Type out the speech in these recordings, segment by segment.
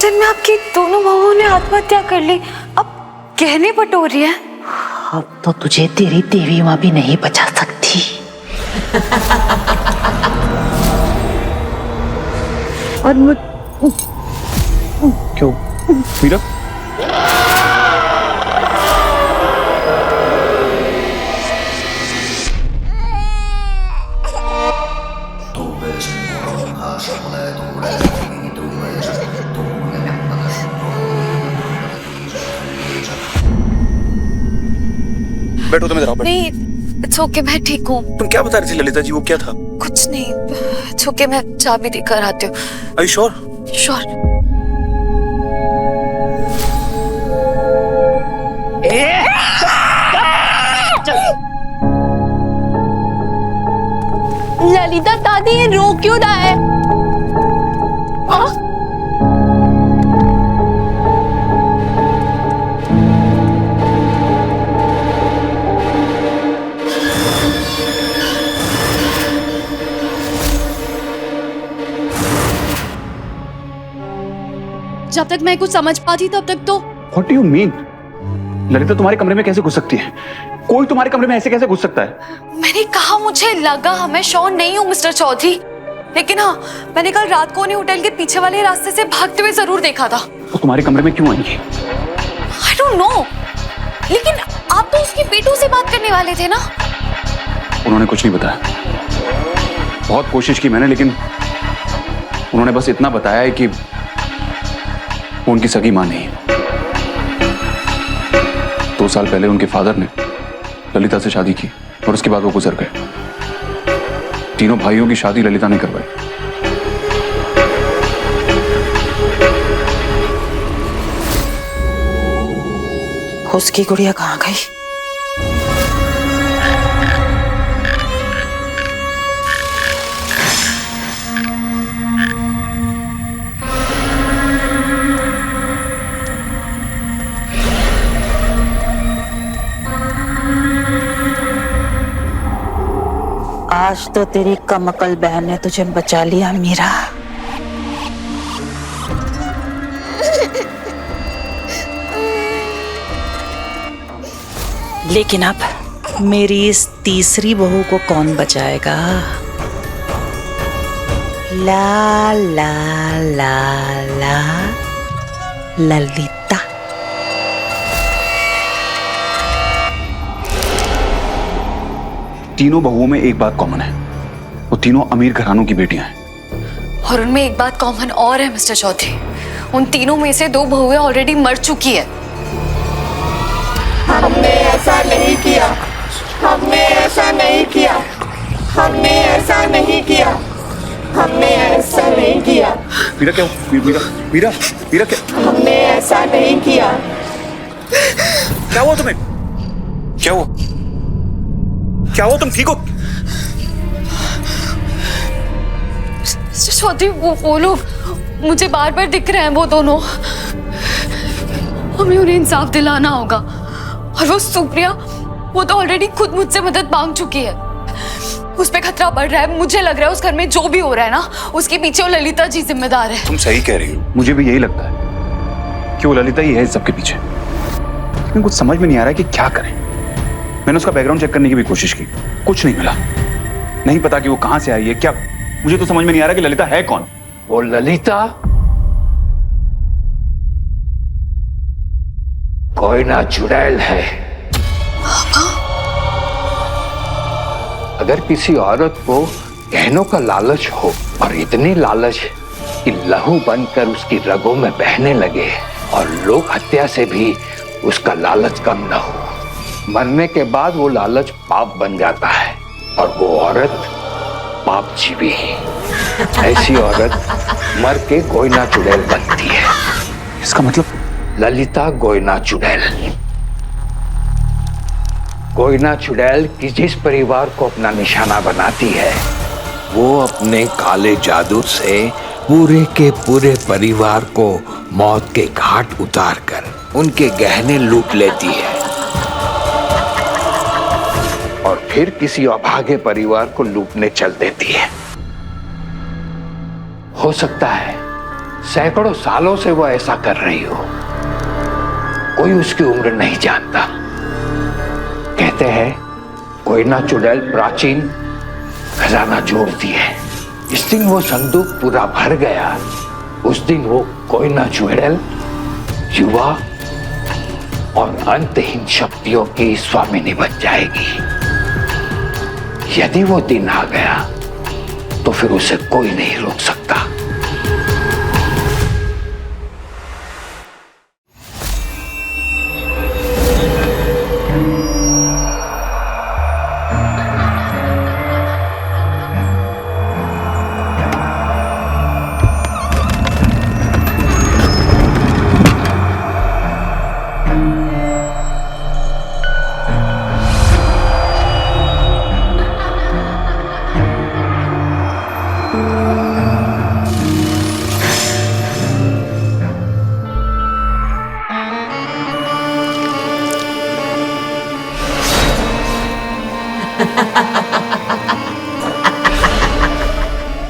Hostel में आपकी दोनों बहुओं ने आत्महत्या कर ली, अब गहने बटोर रही है। अब तो तुझे तेरी देवी माँ भी नहीं बचा सकती। और क्यों मीरा? बैठो, तुम इधर आओ। नहीं, इट्स ओके, मैं ठीक हूँ। तुम क्या बता रही थी ललिता जी, वो क्या था? कुछ नहीं, इट्स ओके, मैं चाबी देकर आती हूँ। Are you sure? Sure. Lalita दादी, ये रो क्यों रहा है? जब तक मैं कुछ समझ पाती तब तक तो। What do you mean? Lalita तुम्हारे कमरे में कैसे घुस सकती है? कोई तुम्हारे कमरे में ऐसे कैसे घुस सकता है? मैंने कहा मुझे लगा, मैं श्योर नहीं हूँ मिस्टर चौधरी, लेकिन हाँ, मैंने कल रात को उन्हें होटल के पीछे वाले रास्ते से भागते हुए जरूर देखा था। वो तुम्हारे कमरे में क्यों आएंगी? I don't know, लेकिन आप तो उसके बेटों से बात करने वाले थे ना? उन्होंने कुछ नहीं बताया। बहुत कोशिश की मैंने, लेकिन उन्होंने बस इतना बताया है कि वो उनकी सगी मां नहीं है। 2 साल पहले उनके फादर ने ललिता से शादी की और उसके बाद वो गुजर गए। तीनों भाइयों की शादी ललिता ने करवाई। उसकी गुड़िया कहाँ गई? आज तो तेरी कमकल बहन ने तुझे बचा लिया मीरा। लेकिन अब मेरी इस तीसरी बहू को कौन बचाएगा? ला ला ला ला ललिता। तीनों बहुओं में एक बात कॉमन है, वो तीनों अमीर घरानों की बेटियां हैं। और उनमें एक बात कॉमन और है मिस्टर चौधरी, उन तीनों में से 2 बहुएं ऑलरेडी मर चुकी है। हमने ऐसा नहीं किया, हमने ऐसा नहीं किया, हमने ऐसा नहीं किया, हमने ऐसा नहीं किया। मीरा क्या हुआ? मीरा मीरा मीरा क्या? हमने ऐसा नहीं किया। क्या हुआ तुम्हें? क्या हुआ? क्या हुआ? तुम ठीक हो? मिस्टर चौधरी, वो लोग मुझे बार बार दिख रहे हैं, वो दोनों। हमें उन्हें इंसाफ दिलाना होगा। और वो सुप्रिया, वो तो ऑलरेडी खुद मुझसे मदद मांग चुकी है। उस पे खतरा बढ़ रहा है। मुझे लग रहा है उस घर में जो भी हो रहा है ना, उसके पीछे वो ललिता जी जिम्मेदार है। तुम सही कह रही हो, मुझे भी यही लगता है कि वो ललिता ही है इस सबके पीछे। लेकिन कुछ समझ में नहीं आ रहा है कि क्या करें। मैंने उसका बैकग्राउंड चेक करने की भी कोशिश की, कुछ नहीं मिला। नहीं पता कि वो कहां से आई है, क्या। मुझे तो समझ में नहीं आ रहा कि ललिता है कौन। वो ललिता कोई ना चुड़ैल है। अगर किसी औरत को गहनों का लालच हो, और इतनी लालच कि लहू बनकर उसकी रगों में बहने लगे, और लोक हत्या से भी उसका लालच कम न हो, मरने के बाद वो लालच पाप बन जाता है, और वो औरत पाप जीवी है। ऐसी औरत मर के गोइना चुड़ैल बनती है। इसका मतलब? ललिता गोइना चुड़ैल। गोइना चुड़ैल कि जिस परिवार को अपना निशाना बनाती है, वो अपने काले जादू से पूरे के पूरे परिवार को मौत के घाट उतारकर उनके गहने लूट लेती है, और फिर किसी अभागे परिवार को लूटने चल देती है। हो सकता है सैकड़ों सालों से वो ऐसा कर रही हो। कोई उसकी उम्र नहीं जानता। कहते हैं कोई ना चुड़ैल प्राचीन खजाना जोड़ती है। इस दिन वो संदूक पूरा भर गया। उस दिन वो कोई ना चुड़ैल युवा और अंतहीन शक्तियों की स्वामिनी बन जाएगी। यदि वो दिन आ गया तो फिर उसे कोई नहीं रोक सकता।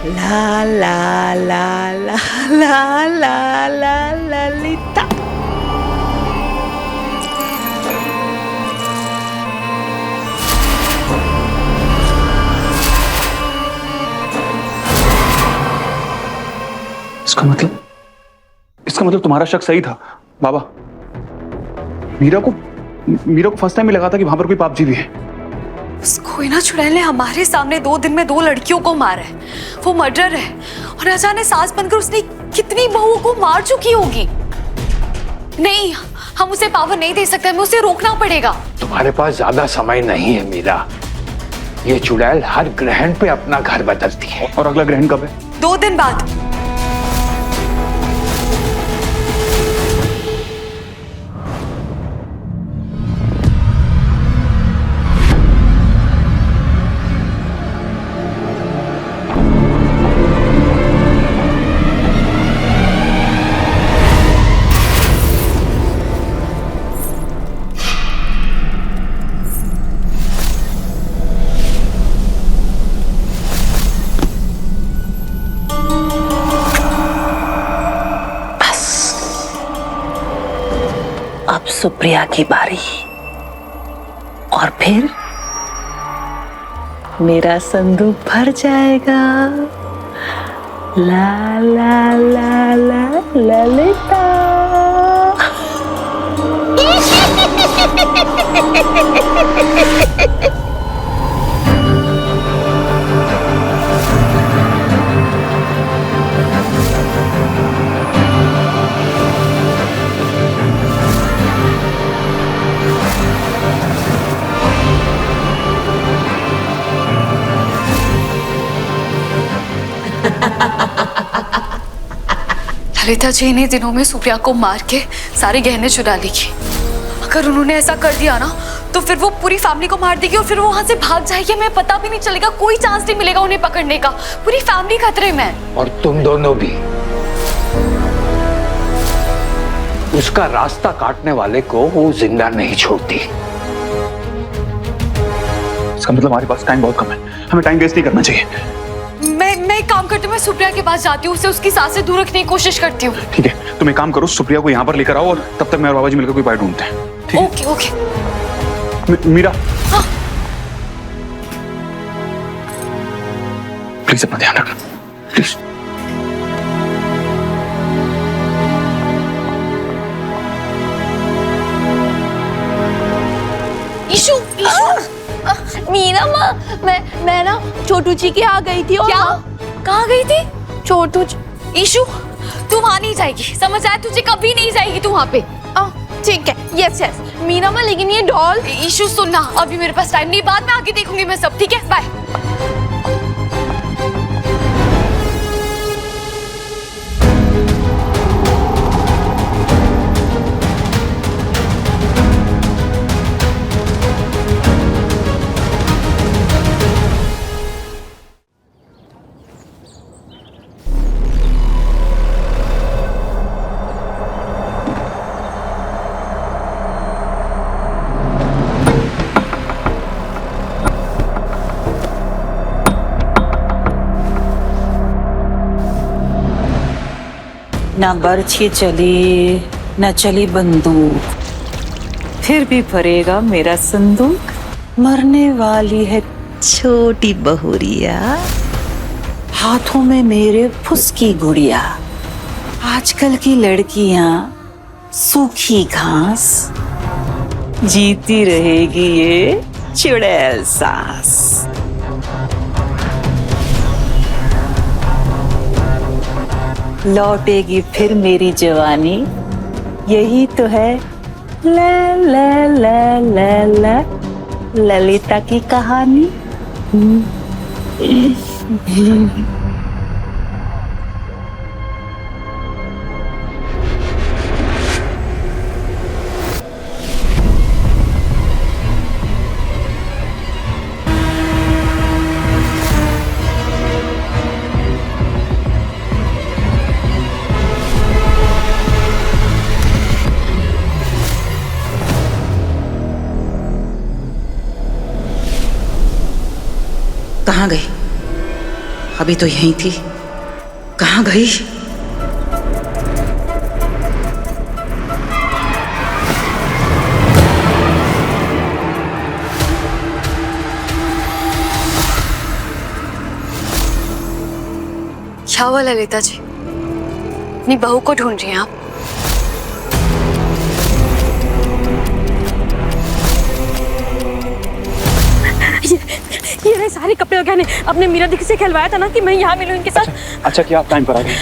ला ला ला ला ला ला ला ललिता। इसका मतलब तुम्हारा शक सही था बाबा। मीरा को फर्स्ट टाइम ही लगा था कि वहां पर कोई पाप जीवी है। उस कोई ना चुड़ैल ने हमारे सामने 2 दिन में 2 लड़कियों को मारा है। वो मर्डर है और न जाने सांस बनकर उसने कितनी बहुओं को मार चुकी होगी। नहीं, हम उसे पावर नहीं दे सकते, हमें उसे रोकना पड़ेगा। तुम्हारे पास ज्यादा समय नहीं है मीरा। ये चुड़ैल हर ग्रहण पे अपना घर बदलती है। और अगला ग्रहण कब है? 2 दिन बाद। अब सुप्रिया की बारी और फिर मेरा संदूक भर जाएगा। ला ला ला ला ललिता। ललिता जी इन्हीं दिनों में सुप्रिया को मार के सारे गहने चुरा लेगी। अगर उन्होंने ऐसा कर दिया ना तो फिर वो पूरी फैमिली को मार देगी और फिर वो वहां से भाग जाएगी। हमें पता भी नहीं चलेगा, कोई चांस नहीं मिलेगा उन्हें पकड़ने का। पूरी फैमिली खतरे में है। और तुम दोनों भी। उसका रास्ता काटने वाले को वो जिंदा नहीं छोड़ती। इसका मतलब हमारे पास टाइम बहुत कम है, हमें टाइम वेस्ट नहीं करना चाहिए। मैं एक काम करती हूँ, मैं सुप्रिया के पास जाती हूँ, उसे उसकी सांस से दूर रखने की कोशिश करती हूँ। ठीक है, तुम एक काम करो, सुप्रिया को यहाँ पर लेकर आओ और तब तक मैं और बाबा जी मिलकर कोई उपाय ढूंढते हैं। ठीक है? Okay okay. मीरा, हाँ। प्लीज अपना ध्यान रखना, प्लीज। Issue, issue. मीरा माँ, मैं ना छोटू जी के यहाँ गई थी। और क्या? कहाँ गई थी? छोटू जी। ईशु, तू वहां नहीं जाएगी, समझ आया? तुझे कभी नहीं जाएगी तू वहां पे। ठीक है, यस यस मीरा माँ, लेकिन ये डॉल। ईशु सुनना, अभी मेरे पास टाइम नहीं, बाद में आगे देखूंगी मैं सब। ठीक है, बाय। ना बर्छी चली न चली बंदूक, फिर भी भरेगा मेरा संदूक। मरने वाली है छोटी बहुरिया, हाथों में मेरे फुसकी गुड़िया। आजकल की लड़कियां सूखी घास, जीती रहेगी ये चुड़ैल सास। लौटेगी फिर मेरी जवानी, यही तो है ला ला ला ला ला ललिता की कहानी। कहाँ गई? अभी तो यहीं थी, कहाँ गई? क्या हुआ ललिता जी? अपनी बहू को ढूंढ रही हैं आप? ये रहे सारे कपड़े और गहने। अपने मीरा दीदी से खिलवाया था ना कि मैं यहाँ मिलूं इनके साथ। अच्छा क्या आप टाइम पर आ गए?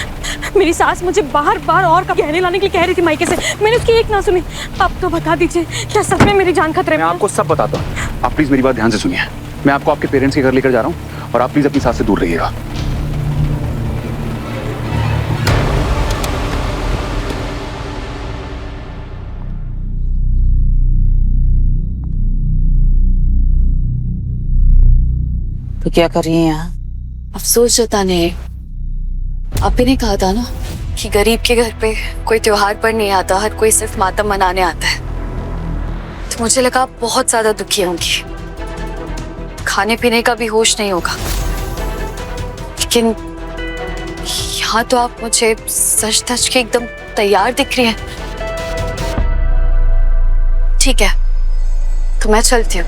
मेरी सास मुझे बार बार और गहने लाने के लिए कह रही थी मायके से, मैंने उसकी एक ना सुनी। अब तो बता दीजिए, क्या सच में मेरी जान खतरे में? मैं आपको सब बताता हूँ, आप प्लीज मेरी बात ध्यान से सुनिए। मैं आपको आपके पेरेंट्स के घर लेकर जा रहा हूँ और आप प्लीज अपनी सास से दूर रहिएगा। तो क्या कर रही है यहाँ? अफसोस जताने। आप ही ने कहा था ना कि गरीब के घर पे कोई त्योहार पर नहीं आता, हर कोई सिर्फ मातम मनाने आता है। तो मुझे लगा आप बहुत ज्यादा दुखी होंगी, खाने पीने का भी होश नहीं होगा। लेकिन यहाँ तो आप मुझे सच धज के एकदम तैयार दिख रही हैं। ठीक है, तो मैं चलती हूँ।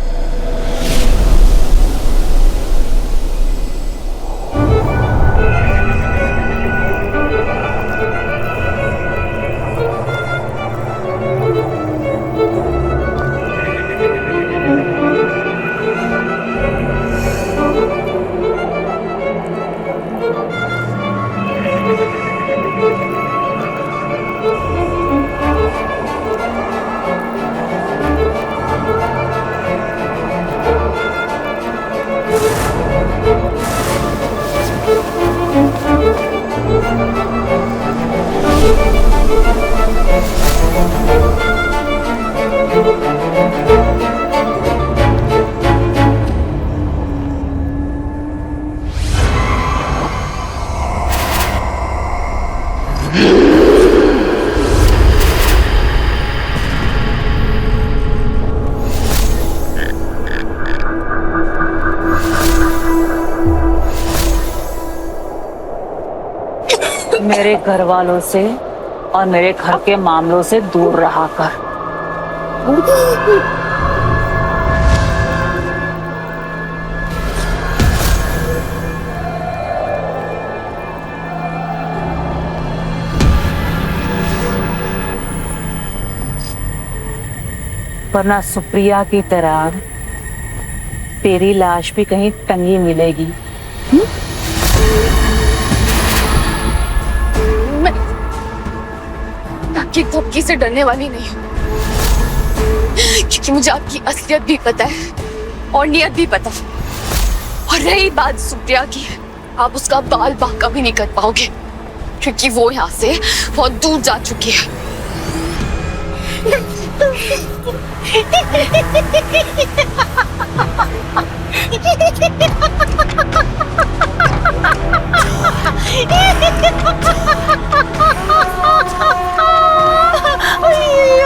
मेरे घर वालों से और मेरे घर के मामलों से दूर रहा कर। वरना सुप्रिया की तरह तेरी लाश भी कहीं टंगी मिलेगी। आपकी धमकी से डरने वाली नहीं हूँ, क्योंकि मुझे आपकी असलियत भी पता है और नियत भी पता है। और रही बात सुप्रिया की, आप उसका बाल बांका भी नहीं कर पाओगे, क्योंकि वो यहाँ से बहुत दूर जा चुकी है।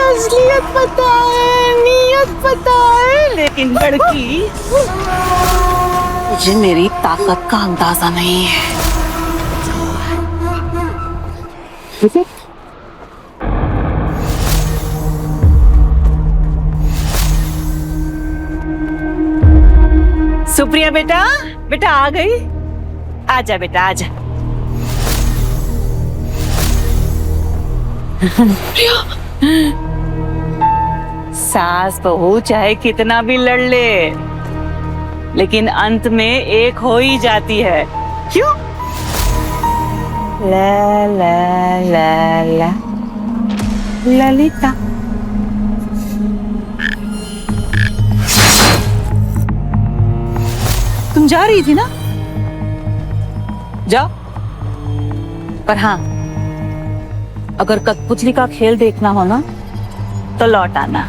असलियत पता है, नियत पता है, लेकिन लड़की मुझे मेरी ताकत का अंदाजा नहीं है। सुप्रिया बेटा, बेटा आ गई। आजा बेटा आजा। सास बहू चाहे कितना भी लड़ ले, लेकिन अंत में एक हो ही जाती है। क्यों? ला ला ला ला ललिता। तुम जा रही थी ना? जाओ, पर हाँ, अगर कठपुतली का खेल देखना हो ना तो लौट आना,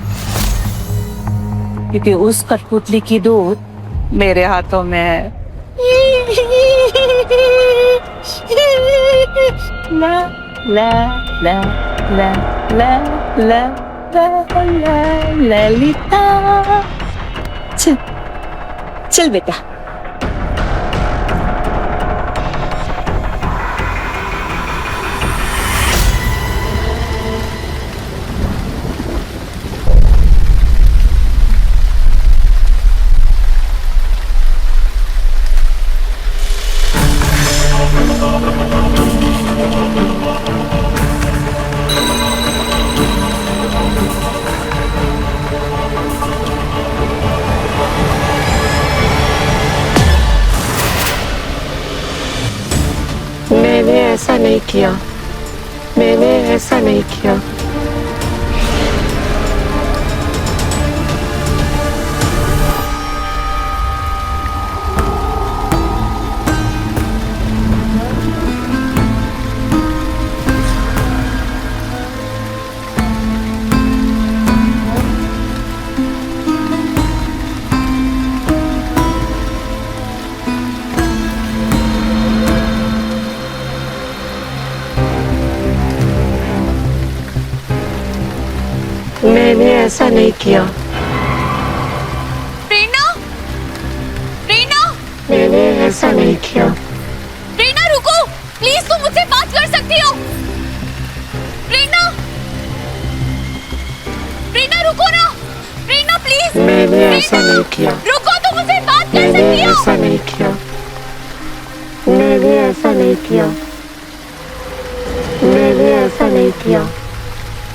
क्योंकि उस कठपुतली की दूध मेरे हाथों में है। ला ला ला ला ला ला ला ला ललिता। चल चल बेटा। मैंने ऐसा नहीं किया, मैंने ऐसा नहीं किया। मैंने ऐसा नहीं किया, प्रेरणा, प्रेरणा, मैंने ऐसा नहीं किया। प्रेरणा रुको, प्लीज तुम मुझसे बात कर सकती हो। प्रेरणा, प्रेरणा रुको ना, प्रेरणा प्लीज। मैंने ऐसा नहीं किया, रुको, तुम मुझसे बात कर मैंने सकती हो। ऐसा नहीं किया, मैंने ऐसा नहीं किया, मैंने ऐसा नहीं किया,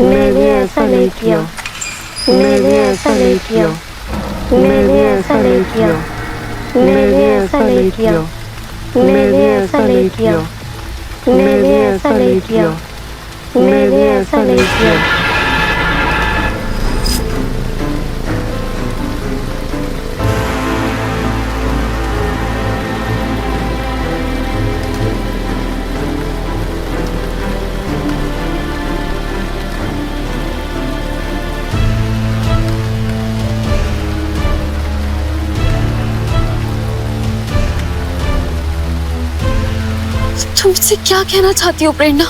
मैंने ऐसा नहीं किया, मैंने ऐसा नहीं किया, मैंने ऐसा नहीं किया, मैंने ऐसा नहीं किया, मैंने ऐसा नहीं किया, मैंने ऐसा नहीं किया, मैंने ऐसा नहीं किया। तुम मुझसे क्या कहना चाहती हो प्रेरणा?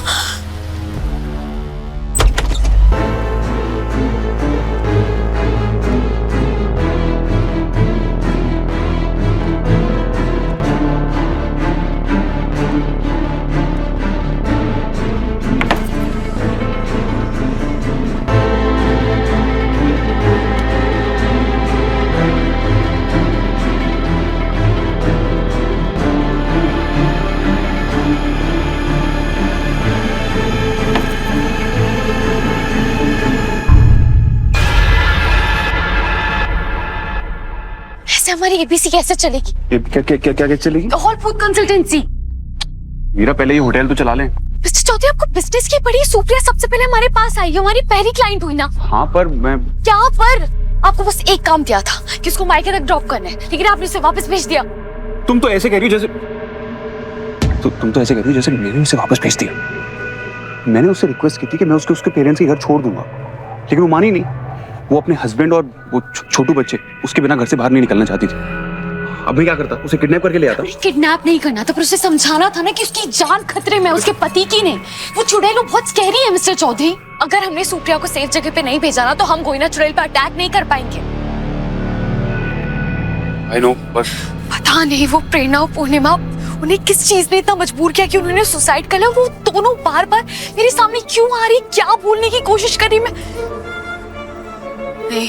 हमारी एबीसी कैसे चलेगी? क्या क्या क्या क्या चलेगी? Whole food consultancy. मीरा, पहले ये होटल तो चला लें। मिस्टर चौधरी, आपको बिजनेस की पड़ी? सुप्रिया सबसे पहले हमारे पास आई, हमारी पहली क्लाइंट हुई ना। हाँ, पर मैं क्या पर? आपको बस एक काम दिया था कि उसको मायके तक ड्रॉप करना है, लेकिन आपने उसे वापस भेज दिया। तुम तो ऐसे कह रही हो जैसे तुम तो ऐसे कह रही हो जैसे मैंने उसे वापस भेज दिया। मैंने उससे रिक्वेस्ट की थी कि मैं उसके पेरेंट्स के घर छोड़ दूंगा, लेकिन वो मानी नहीं। वो अपने हस्बैंड और वो छोटू बच्चे उसके बिना घर से बाहर नहीं निकलना चाहती थी। अब मैं क्या करता? उसे किडनैप करके ले आता। किडनैप नहीं करना था, पर उसे समझाना था ना कि उसकी जान खतरे में है, उसके पति की नहीं। वो चुड़ैल बहुत स्कैरी है मिस्टर चौधरी। अगर हमने सुप्रिया को सेफ जगह पे नहीं भेजा ना, तो हम गोइना चुड़ैल पे अटैक नहीं कर पाएंगे। I know, बस पता नहीं वो प्रेरणा और पूर्णिमा उन्हें किस चीज ने इतना मजबूर किया कि उन्होंने सुसाइड कर लिया? वो दोनों बार बार मेरे सामने क्यों आ रही, क्या बोलने की कोशिश कर रही? मैं नहीं,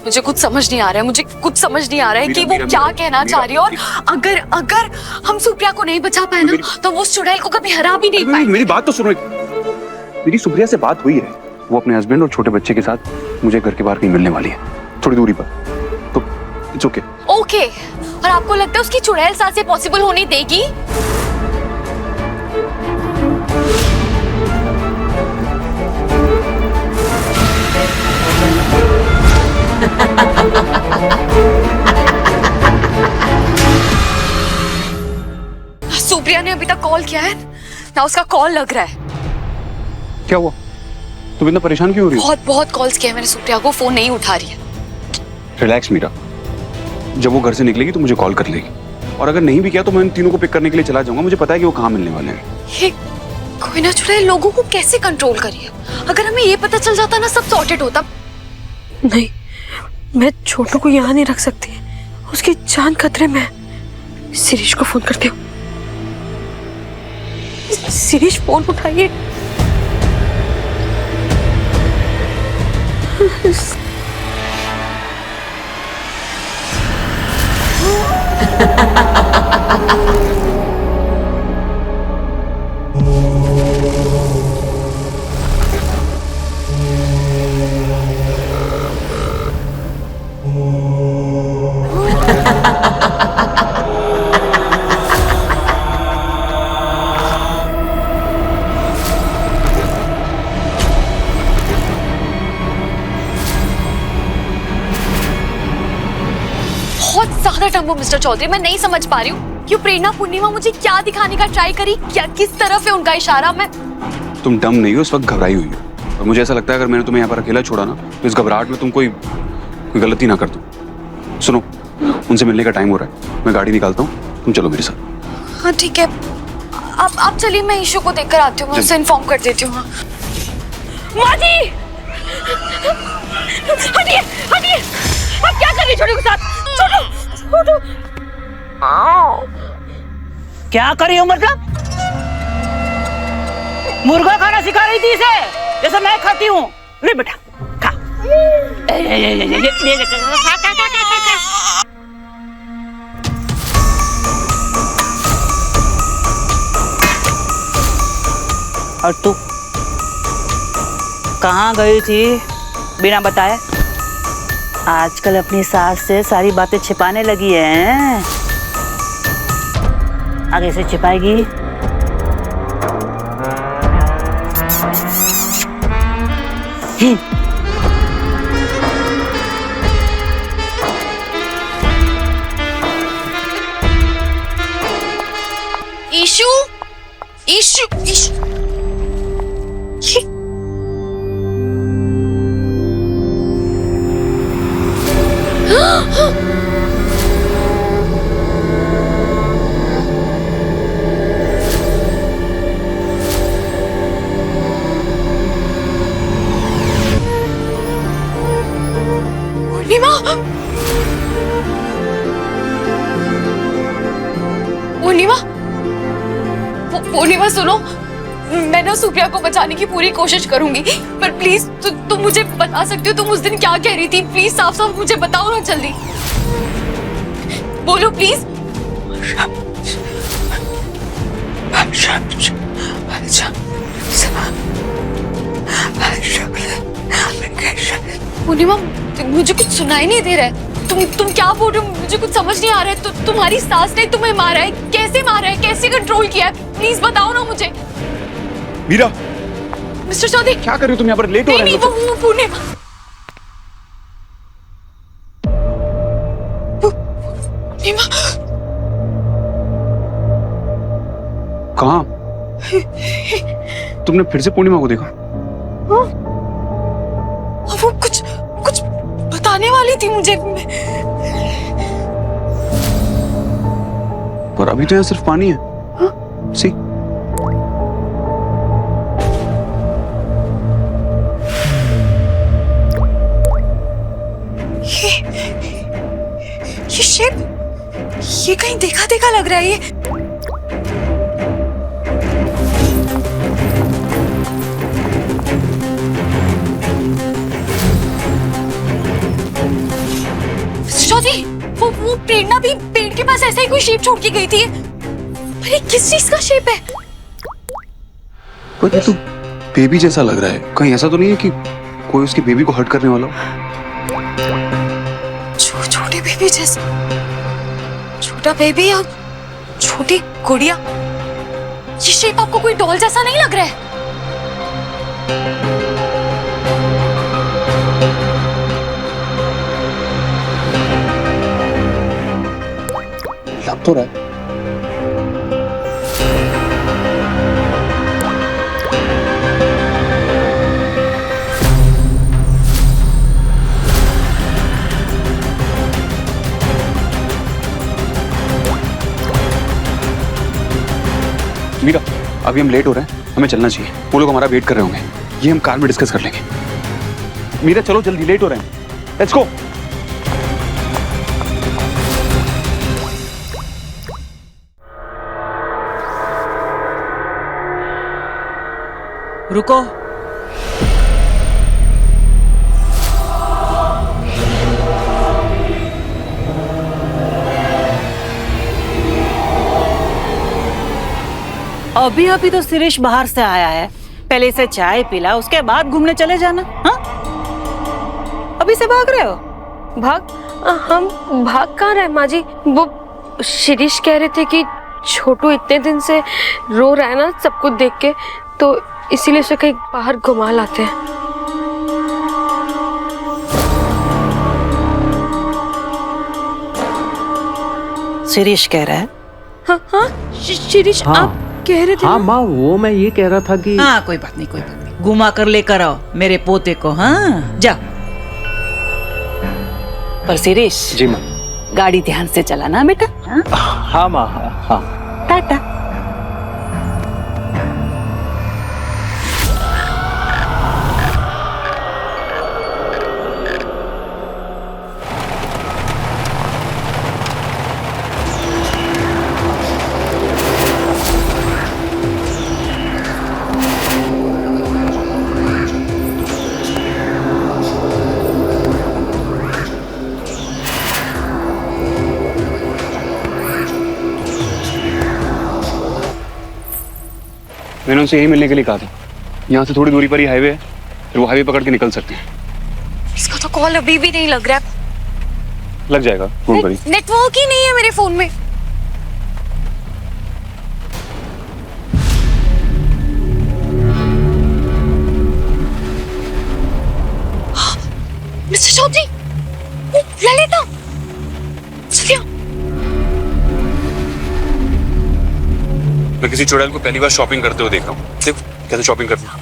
मुझे कुछ समझ नहीं आ रहा है, मुझे कुछ समझ नहीं आ रहा है कि वो क्या कहना चाह रही है। और अगर हम सुप्रिया को नहीं बचा पाए ना तो वो उस चुड़ैल को कभी हरा भी नहीं पाए। मेरी बात तो सुनो। मेरी सुप्रिया से बात हुई है, वो अपने हस्बैंड और छोटे बच्चे के साथ मुझे घर के बाहर कहीं मिलने वाली है, थोड़ी दूरी पर, तो इट्स ओके। ओके, और आपको लगता है उसकी चुड़ैल साथ से पॉसिबल होने देगी? सुप्रिया ने अभी तक कॉल किया है ना, उसका कॉल लग रहा है। क्या हुआ? तुम इतना परेशान क्यों हो रही हो? बहुत कॉल्स किए मैंने सुप्रिया को, फोन नहीं उठा रही है। रिलैक्स मीरा, जब वो घर से निकलेगी तो मुझे कॉल कर लेगी, और अगर नहीं भी किया तो मैं इन तीनों को पिक करने के लिए चला जाऊंगा। मुझे पता है कि वो कहाँ मिलने वाले हैं। ये कोई ना चुड़ैल लोगों को कैसे कंट्रोल करिए? अगर हमें ये पता चल जाता ना, सब सॉर्टेड होता। नहीं, मैं छोटू को यहाँ नहीं रख सकती, उसकी जान खतरे में। शिरीष को फोन करती हूँ। शिरीष, फोन उठाइए। टम्बू मिस्टर चौधरी, मैं नहीं समझ पा रही हूँ कि प्रेरणा पूर्णिमा मुझे क्या दिखाने का ट्राई करी, क्या किस तरफ है उनका इशारा? मैं तुम डम नहीं हो, इस वक्त घबराई हुई हो, और मुझे ऐसा लगता है अगर मैंने तुम्हें यहाँ पर अकेला छोड़ा ना तो इस घबराहट में तुम कोई गलती ना कर दो। सुनो, उनसे मिलने का टाइम हो रहा है, मैं गाड़ी निकालता हूँ, तुम चलो मेरे साथ। हाँ ठीक है, आप चलिए, मैं ईशू को देखकर आती हूँ, मैं उसे इन्फॉर्म कर देती हूँ। माँ जी, हटिए हटिए, आप क्या कर रही छोटू के साथ? छोटू, छोटू, क्या करी हो? मतलब मुर्गा खाना सिखा रही थी इसे, जैसे मैं खाती हूँ। ले बेटा, खा। खा खा खा खा खा। और तू कहाँ गई थी बिना बताए? आजकल अपनी सास से सारी बातें छिपाने लगी है। आगे से छिपाएगी? ईशू, ईशू, ईशू, पूर्णिमा, पूर्णिमा सुनो, मैं ना सुप्रिया को बचाने की पूरी कोशिश करूंगी, पर प्लीज तुम मुझे बता सकती हो तुम उस दिन क्या कह रही थी? प्लीज साफ साफ मुझे बताओ ना, जल्दी बोलो प्लीज। पूर्णिमा, मुझे कुछ सुनाई नहीं दे रहा है, तुम क्या बोल रहे हो? मुझे कुछ समझ नहीं आ रहा है। तुम्हारी सास ने तुम्हें मारा है, कैसे मारा है, कैसे कंट्रोल किया है? प्लीज बताओ ना मुझे। मीरा, मिस्टर चौधरी, क्या कर रही हो तुम यहाँ पर? लेट हो रहे नहीं, हो। वो पूर्णिमा, पूर्णिमा कहाँ? तुमने फिर से पूर्णिमा को देखा? वो कुछ बताने वाली थी मुझे। पर अभी तो यहाँ सिर्फ पानी है। सी, ये शेप, ये कहीं देखा लग रहा है। प्रेरणा भी पेड़ के पास ऐसा ही कोई शेप छोड़ के गई थी। पर ये किस चीज का शेप है? पर ये तो बेबी जैसा लग रहा है, कहीं ऐसा तो नहीं है कि कोई उसकी बेबी को हर्ट करने वाला हो? छोटे बेबी जैसा, छोटा बेबी या छोटी गुड़िया। ये शेप आपको कोई डॉल जैसा नहीं लग रहा है? लग तो रहा है। मीरा, अभी हम लेट हो रहे हैं, हमें चलना चाहिए। वो लोग हमारा वेट कर रहे होंगे, ये हम कार में डिस्कस कर लेंगे। मीरा चलो जल्दी, लेट हो रहे हैं, लेट्स गो। रुको। अभी अभी तो शिरीष बाहर से आया है, पहले इसे चाय पिला, उसके बाद घूमने चले जाना। हाँ, अभी से भाग रहे हो? हम भाग कहाँ रहे माँ जी? वो शिरीष कह रहे थे कि छोटू इतने दिन से रो रहा है ना सब कुछ देख के, तो इसीलिए उसे कहीं बाहर घुमा लाते हैं। शिरीष कह रहा है? हाँ, शिरीष हाँ। आप कह रहे थे हाँ ना? माँ, वो मैं ये कह रहा था कि हाँ, कोई बात नहीं, कोई बात नहीं, घुमा कर लेकर आओ मेरे पोते को। हाँ, जा। पर शिरीष जी माँ। गाड़ी ध्यान से चलाना बेटा। हाँ? हाँ माँ, हाँ। टाटा। मैंने उनसे यही मिलने के लिए कहा था। यहाँ से थोड़ी दूरी पर ही हाईवे है, फिर वो हाईवे पकड़ के निकल सकते हैं। इसका तो कॉल अभी भी नहीं लग रहा है। लग जाएगा, फोन करिए। नेटवर्क ही नहीं है मेरे फोन में। मिस्टर चौधरी, ललिता, सफिया। मैं किसी चुड़ैल को पहली बार शॉपिंग करते हुए देख रहा हूँ। देखो कैसे शॉपिंग करते हैं।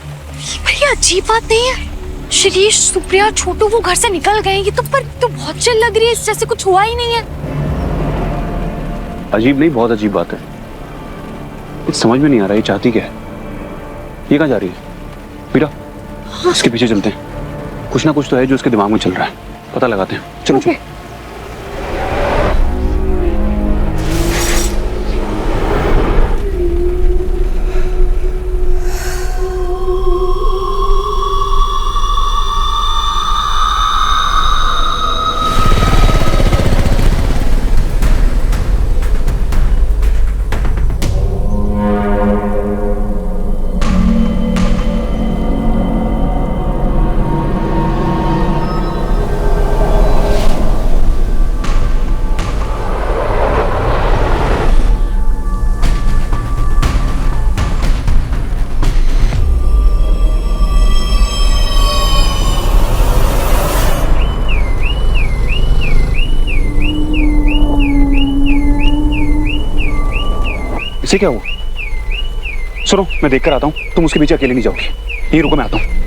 भैया अजीब बात नहीं है, शिरीष, सुप्रिया, छोटू वो घर से निकल गए। ये तो पर तो बहुत चिल लग रही है, जैसे कुछ हुआ ही नहीं है। अजीब नहीं, बहुत अजीब बात है। कुछ समझ में नहीं आ रहा ये चाहती क्या है। ये कहाँ जा रही है? मीरा, इसके पीछे चलते हैं। कुछ ना कुछ तो है जो उसके दिमाग में चल रहा है, पता लगाते हैं। चलो चलो। इसे क्या हुआ? सुनो, मैं देख कर आता हूँ, तुम उसके पीछे अकेले नहीं जाओगी। यहीं रुको, मैं आता हूँ।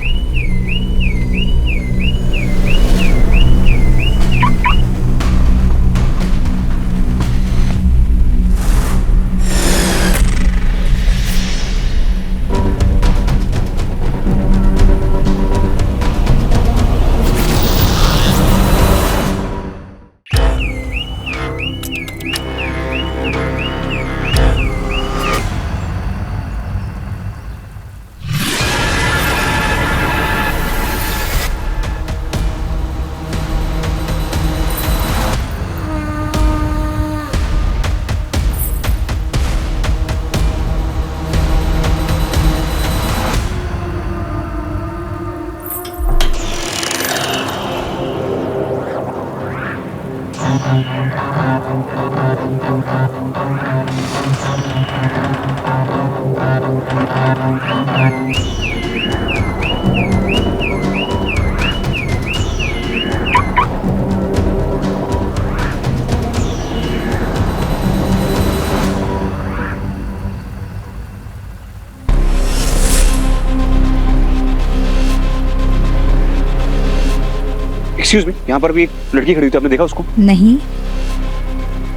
एक्सक्यूज मी, यहाँ पर भी एक लड़की खड़ी हुई थी, आपने देखा उसको? नहीं।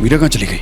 मीरा कहाँ चली गई?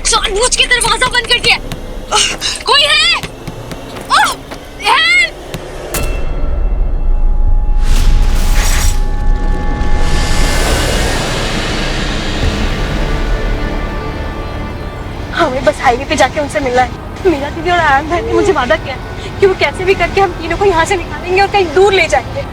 जानबूझ के दरवाजा बंद कर दिया। कोई है? हेल्प! हमें बस हाईवे पे जाके उनसे मिलना है। मीरा दीदी और आयन भाई ने मुझे वादा किया कि वो कैसे भी करके हम तीनों को यहाँ से निकालेंगे और कहीं दूर ले जाएंगे।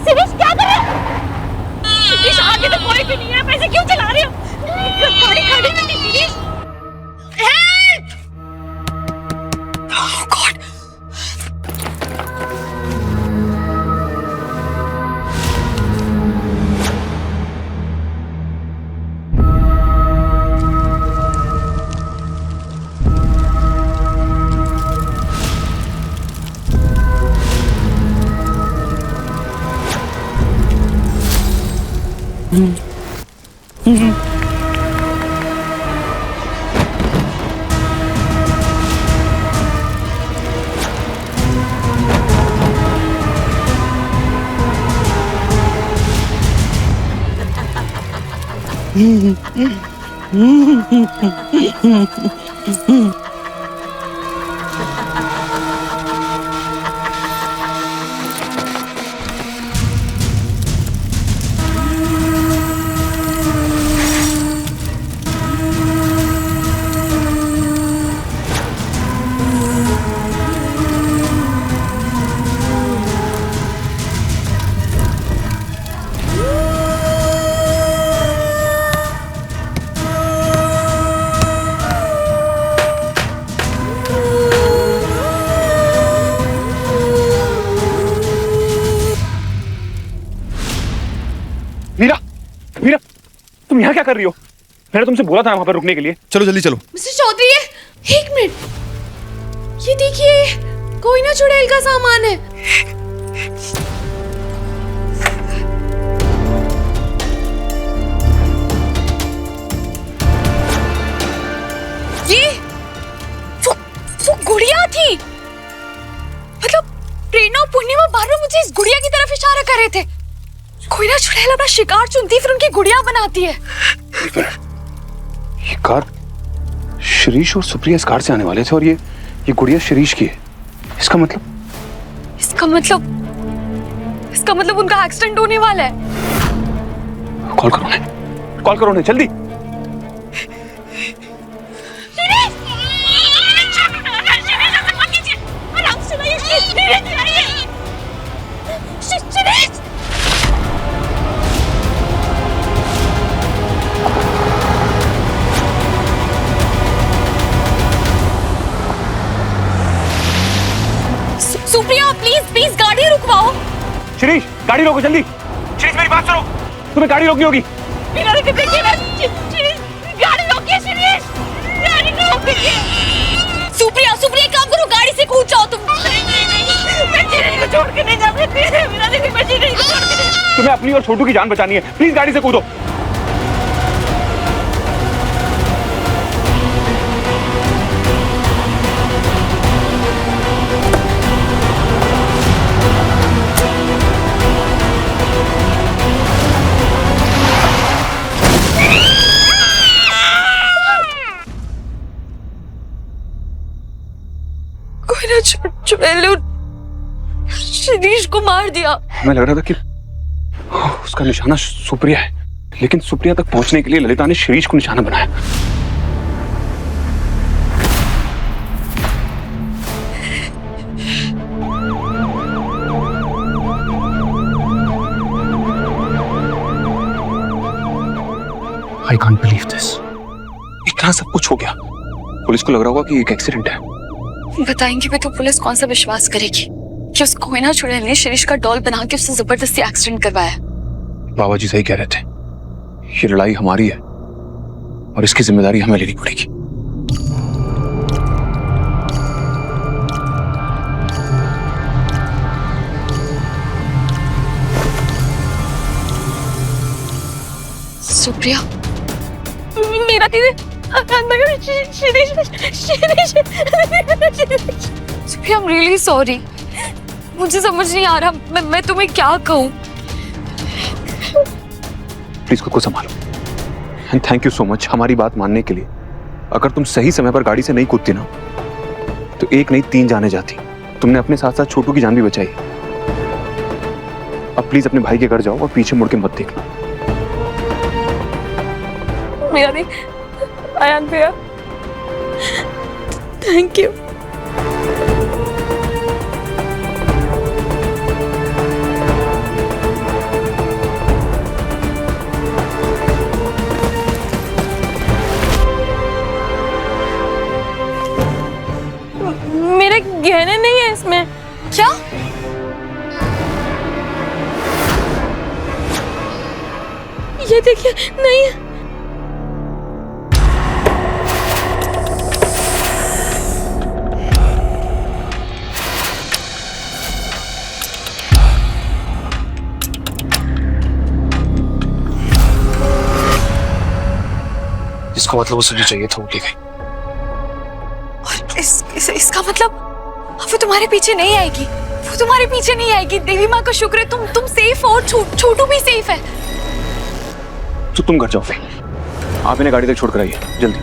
शिरीष क्या कर रहे हो? शिरीष आगे तो कोई भी नहीं है, पैसे क्यों चला रहे हो? गाड़ी खड़ी है शिरीष। हेल्प! ओह गॉड! मीरा, मीरा, तुम यहाँ क्या कर रही हो? मैंने तुमसे बोला था वहां पर रुकने के लिए। चलो जल्दी चलो। मिस्टर चौधरी, एक मिनट, ये देखिए कोई ना चुड़ैल का सामान है। ये वो गुड़िया थी। मतलब प्रेरणा और पूर्णिमा बार-बार मुझे इस गुड़िया की तरफ इशारा कर रहे थे। कोई ना चुड़ैल अपना शिकार चुनती फिर उनकी गुड़िया बनाती है। ये कार शिरीष और सुप्रिया इस कार से आने वाले थे और ये गुड़िया शिरीष की है। इसका मतलब उनका एक्सीडेंट होने वाला है। कॉल करो उन्हें जल्दी। सुप्रिया प्लीज गाड़ी रुकवाओ। शिरीष गाड़ी रोको जल्दी। शिरीष मेरी बात सुनो, तुम्हें गाड़ी रोकनी होगी। गाड़ी रोकिए शिरीष, गाड़ी रोकिए। सुप्रिया काम करो, गाड़ी से कूद जाओ तुम। मैं शिरीष को छोड़ के नहीं जा सकती। तुम्हें अपनी और छोटू की जान बचानी है, प्लीज गाड़ी से कूदो। चुड़ैल शिरीष को मार दिया। हमें लग रहा था कि उसका निशाना सुप्रिया है, लेकिन सुप्रिया तक पहुंचने के लिए ललिता ने शिरीष को निशाना बनाया। I can't believe this. इतना सब कुछ हो गया। पुलिस को लग रहा होगा कि एक एक्सीडेंट है। बताएंगे भी तो पुलिस कौन सा विश्वास करेगी कि उस कोयना चुड़ैल ने शिरीष का डॉल बना के उससे जबरदस्ती एक्सीडेंट करवाया। बाबा जी सही कह रहे थे, ये लड़ाई हमारी है और इसकी जिम्मेदारी हमें लेनी पड़ेगी। सुप्रिया, मेरा दीदी सुप्रिया, I'm really sorry। मुझे समझ नहीं आ रहा मैं तुम्हें क्या कहूँ। प्लीज खुद को संभालो and thank you so much हमारी बात मानने के लिए। अगर तुम सही समय पर गाड़ी से नहीं कूदती ना तो एक नहीं 3 जाने जाती। तुमने अपने साथ साथ छोटू की जान भी बचाई। अब प्लीज अपने भाई के घर जाओ और पीछे मुड़ के मत देखना। मेरा देख आयान भैया, थैंक यू। मेरे गहने नहीं है इसमें। क्या? ये देखिए, नहीं है। इसका मतलब उसे जो चाहिए था वो ले गई। और इसका मतलब वो तुम्हारे पीछे नहीं आएगी। वो तुम्हारे पीछे नहीं आएगी। देवी माँ का शुक्र है तुम सेफ हो और छोटू भी सेफ है। तो तुम घर जाओ फिर। आप इन्हें गाड़ी तक छोड़कर आइए जल्दी।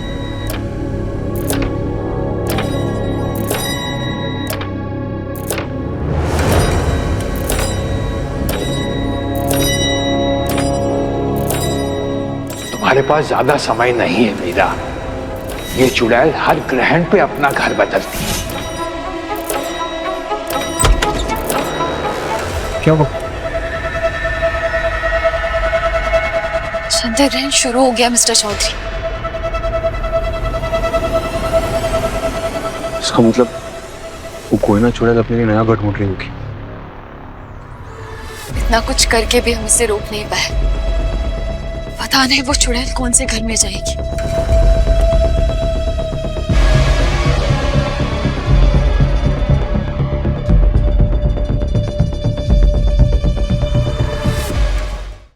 तुम्हारे पास ज्यादा समय नहीं है मीरा। ये चुड़ैल हर ग्रहण पे अपना घर बदलती है। क्या हुआ? चंद्र ग्रहण शुरू हो गया मिस्टर चौधरी। इसका मतलब वो कोई ना चुड़ैल अपने लिए नया घर ढूंढ रही होगी। इतना कुछ करके भी हम इसे रोक नहीं पाए। पता नहीं वो चुड़ैल कौन से घर में जाएगी।